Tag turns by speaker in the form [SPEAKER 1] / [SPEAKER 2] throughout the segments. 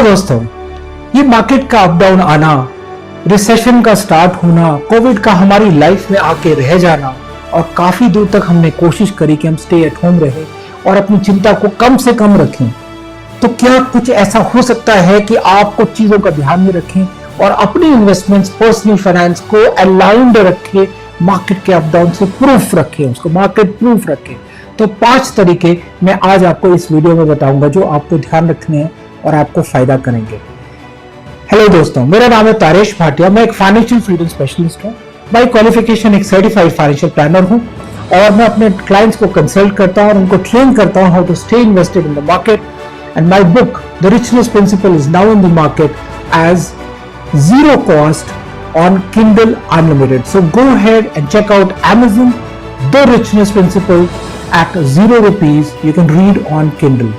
[SPEAKER 1] दोस्तों, ये मार्केट का अप डाउन आना, रिसेशन का स्टार्ट होना, कोविड का हमारी लाइफ में आके रह जाना और काफी दूर तक हमने कोशिश करी कि हम स्टे एट होम रहे और अपनी चिंता को कम से कम रखें। तो क्या कुछ ऐसा हो सकता है कि आप कुछ चीजों का ध्यान में रखें और अपनी इन्वेस्टमेंट्स, पर्सनल फाइनेंस को अलाइंड रखें, मार्केट के अप डाउन से प्रूफ रखें, उसको मार्केट प्रूफ रखें। तो 5 तरीके मैं आज आपको इस वीडियो में बताऊंगा जो आपको ध्यान रखने हैं और आपको फायदा करेंगे। हेलो दोस्तों, मेरा नाम है तारेश भाटिया। मैं एक फाइनेंशियल फ्रीडम स्पेशलिस्ट हूँ। बाय क्वालिफिकेशन एक सर्टिफाइड फाइनेंशियल प्लानर हूँ और मैं अपने क्लाइंट्स को कंसल्ट करता हूँ और उनको ट्रेन करता हूँ how to stay invested in the market. And my book the richness principle is now in the market as zero cost on Kindle Unlimited. So go ahead and check out Amazon The Richness Principle at ₹0 you can read on Kindle.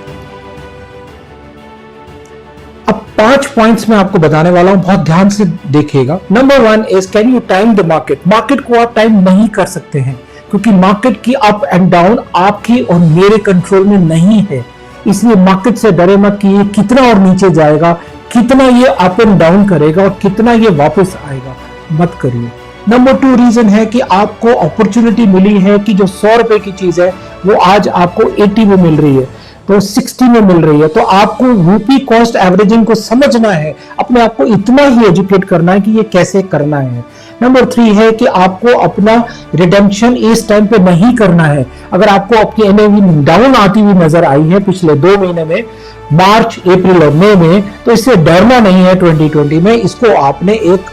[SPEAKER 1] अब 5 points मैं आपको बताने वाला हूं, बहुत ध्यान से देखिएगा। Number 1 is can you time the market. Market को आप टाइम नहीं कर सकते हैं क्योंकि मार्केट की अप एंड डाउन आपकी और मेरे कंट्रोल में नहीं है। इसलिए मार्केट से डरे मत कि ये कितना और नीचे जाएगा, कितना ये अप एंड डाउन करेगा और कितना ये वापस आएगा, मत करिए। नंबर 2 रीजन है कि आपको अपॉर्चुनिटी मिली है कि जो 100 रुपए की चीज है वो आज आपको 80 में मिल रही है, तो 60 में मिल रही है। तो आपको रूपी कॉस्ट एवरेजिंग को समझना है, अपने आप को इतना ही एजुकेट करना है कि ये कैसे करना है। नंबर 3 है कि आपको अपना रिडेम्पशन इस टाइम पे नहीं करना है। अगर आपको आपकी एनएवी डाउन आती हुई नजर आई है पिछले 2 महीने में, मार्च, अप्रैल और मई में, तो इससे डरना नहीं है। 2020 में इसको आपने एक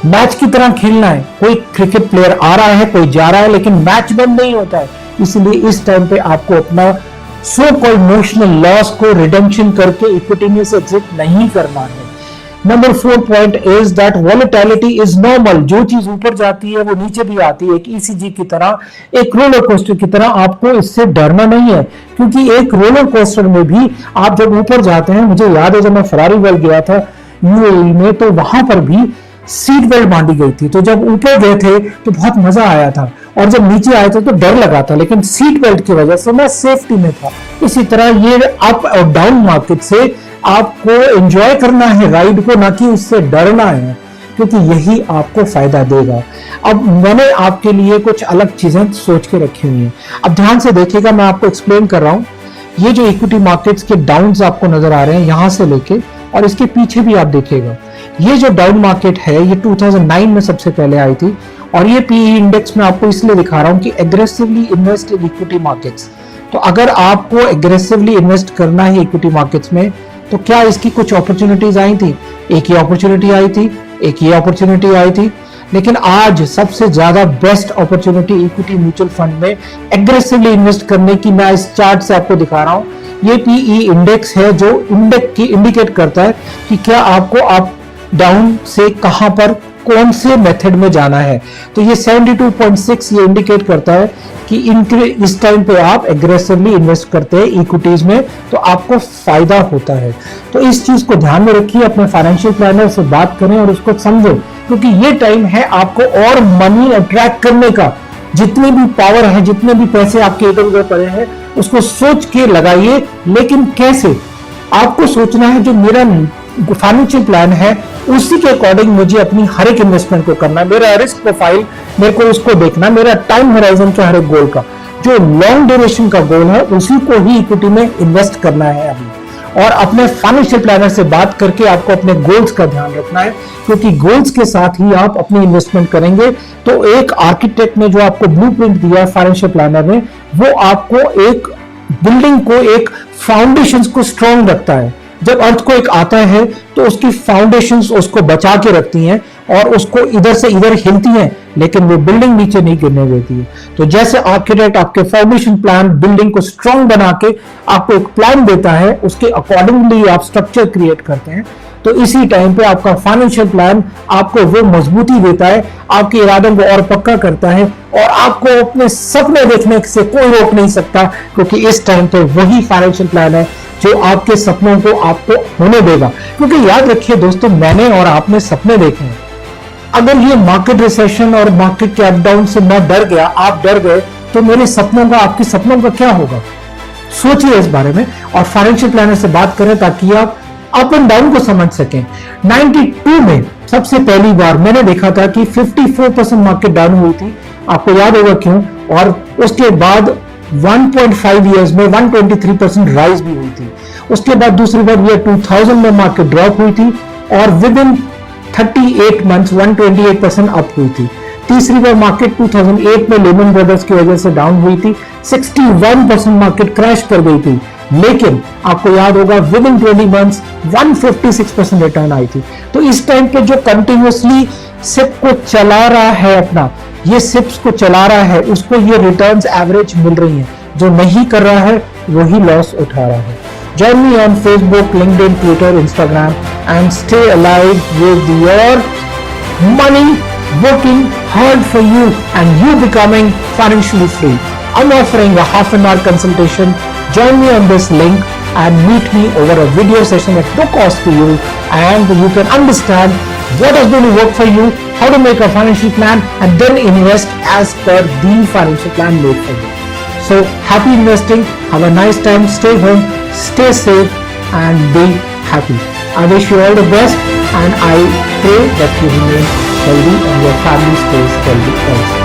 [SPEAKER 1] मैच की तरह खेलना है। कोई क्रिकेट प्लेयर आ रहा है, कोई जा रहा है, लेकिन मैच बंद नहीं होता है। इसलिए इस टाइम पे आपको अपना सो कॉल्ड इमोशनल लॉस को रिडेम्पशन करके इक्विटी में से एग्जिट नहीं करना है। Number 4 point is that volatility is normal. जो चीज ऊपर जाती है वो नीचे भी आती है, एक ईसीजी की तरह, एक रोलर कोस्टर की तरह। आपको इससे डरना नहीं है क्योंकि एक रोलर कोस्टर में भी आप जब ऊपर जाते हैं, मुझे याद है जब मैं फरारी वर्ल्ड गया था यूएई में, तो वहां पर भी सीट बेल्ट बांधी गई थी। तो जब ऊपर गए थे तो बहुत मजा आया था और जब नीचे आए थे तो डर लगा था, लेकिन सीट बेल्ट की वजह से मैं सेफ्टी में था। इसी तरह ये अप और डाउन मार्केट से आपको एंजॉय करना है राइड को, ना कि उससे डरना है, क्योंकि यही आपको फायदा देगा। अब मैंने आपके लिए कुछ अलग चीजें सोच के रखी हुई हैं। अब ध्यान से देखिएगा, मैं आपको एक्सप्लेन कर रहा हूं। ये जो इक्विटी मार्केट्स के डाउन्स आपको नजर आ रहे हैं यहां से लेके और इसके पीछे भी आप देखिएगा, ये जो डाउन मार्केट है ये 2009 में सबसे पहले आई थी। और ये पीई इंडेक्स में आपको इसलिए दिखा रहा हूं कि aggressively invest in equity markets. तो अगर आपको एग्रेसिवली इन्वेस्ट करना है इक्विटी मार्केट्स में, तो क्या इसकी कुछ अपॉर्चुनिटीज आई थी? एक ही अपॉर्चुनिटी आई थी, एक ही अपॉर्चुनिटी आई थी, लेकिन आज सबसे ज्यादा best opportunity equity mutual fund में एग्रेसिवली इन्वेस्ट करने की मैं इस चार्ट से आपको दिखा रहा हूं। ये पीई इंडेक्स है जो इंडिकेट करता है कि क्या आपको अप डाउन से कहां पर कौन से मेथड में जाना है। तो ये 72.6 ये इंडिकेट करता है कि इस टाइम पे आप एग्रेसिवली इन्वेस्ट करते हैं इक्विटीज में तो आपको फायदा होता है। तो इस चीज को ध्यान में रखिए, अपने फाइनेंशियल प्लानर से बात करें और उसको समझें, क्योंकि ये टाइम है आपको और मनी अट्रैक्ट करने का। जितनी भी पावर है, जितने भी पैसे आपके इधर उधर पड़े हैं, उसको सोच के लगाइए। लेकिन कैसे? आपको सोचना है जो मेरा फाइनेंशियल प्लान है उसी के अकॉर्डिंग मुझे अपनी हर एक इन्वेस्टमेंट को करना है। मेरा रिस्क प्रोफाइल मेरे को उसको देखना, मेरा टाइम होराइजन का हर एक गोल का, जो लॉन्ग ड्यूरेशन का गोल है उसी को ही इक्विटी में इन्वेस्ट करना है अभी। और अपने फाइनेंशियल प्लानर से बात करके आपको अपने गोल्स का ध्यान रखना है, क्योंकि गोल्स के साथ ही आप अपनी इन्वेस्टमेंट करेंगे। तो एक आर्किटेक्ट ने जो आपको ब्लूप्रिंट दिया है फाइनेंशियल प्लानर ने, वो आपको एक बिल्डिंग को, एक फाउंडेशन को स्ट्रॉन्ग रखता है। जब अर्थक्वेक आता है तो उसकी फाउंडेशंस उसको बचा के रखती हैं और उसको इधर से इधर हिलती हैं, लेकिन वो बिल्डिंग नीचे नहीं गिरने देती है। तो जैसे आर्किटेक्ट आपके फाउंडेशन प्लान, बिल्डिंग को स्ट्रॉन्ग बना के आपको एक प्लान देता है, उसके अकॉर्डिंगली आप स्ट्रक्चर क्रिएट करते हैं, तो इसी टाइम पे आपका फाइनेंशियल प्लान आपको वो मजबूती देता है, आपके इरादों को और पक्का करता है और आपको अपने सपने देखने से कोई रोक नहीं सकता, क्योंकि इस टाइम पे वही फाइनेंशियल प्लान है जो आपके सपनों को आपको होने देगा। क्योंकि याद रखिए दोस्तों, मैंने और आपने सपने देखे हैं। अगर ये मार्केट रिसेशन और मार्केट के अप डाउन से मैं डर गया, आप डर गए, तो मेरे सपनों का, आपके सपनों का क्या होगा? सोचिए इस बारे में और फाइनेंशियल प्लानर से बात करें ताकि आप अप एंड डाउन को समझ सकें। 92 में सबसे पहली बार मैंने देखा था कि 54% मार्केट डाउन हुई थी, आपको याद होगा क्यों, और उसके बाद 1.5 इयर्स में 123% राइज भी हुई थी। उसके बाद दूसरी बार ईयर 2000 में मार्केट ड्रॉप हुई थी और विद इन 38 मंथ्स 128% अप हुई थी। तीसरी बार मार्केट 2008 में लेमन ब्रदर्स की वजह से डाउन हुई थी, 61% मार्केट क्रैश कर गई थी, लेकिन आपको याद होगा विद इन 20 मंथ्स 156% रिटर्न आई थी। तो इस टाइम पे जो कंटिन्यूअसली सिप को चला रहा है, अपना ये सिप्स को चला रहा है, उसको ये रिटर्न्स एवरेज मिल रही हैं। जो नहीं कर रहा है वही लॉस उठा रहा है। Join me on Facebook, LinkedIn, Twitter, Instagram, and stay alive with your money working hard for you and you becoming financially free. I'm offering a half-an-hour consultation. Join me on this link and meet me over a video session at no cost to you, and you can understand what is going to work for you, how to make a financial plan, and then invest as per the financial plan made for you. So happy investing. Have a nice time. Stay home, stay safe, and be happy. I wish you all the best, and I pray that you remain healthy and your family stays healthy also.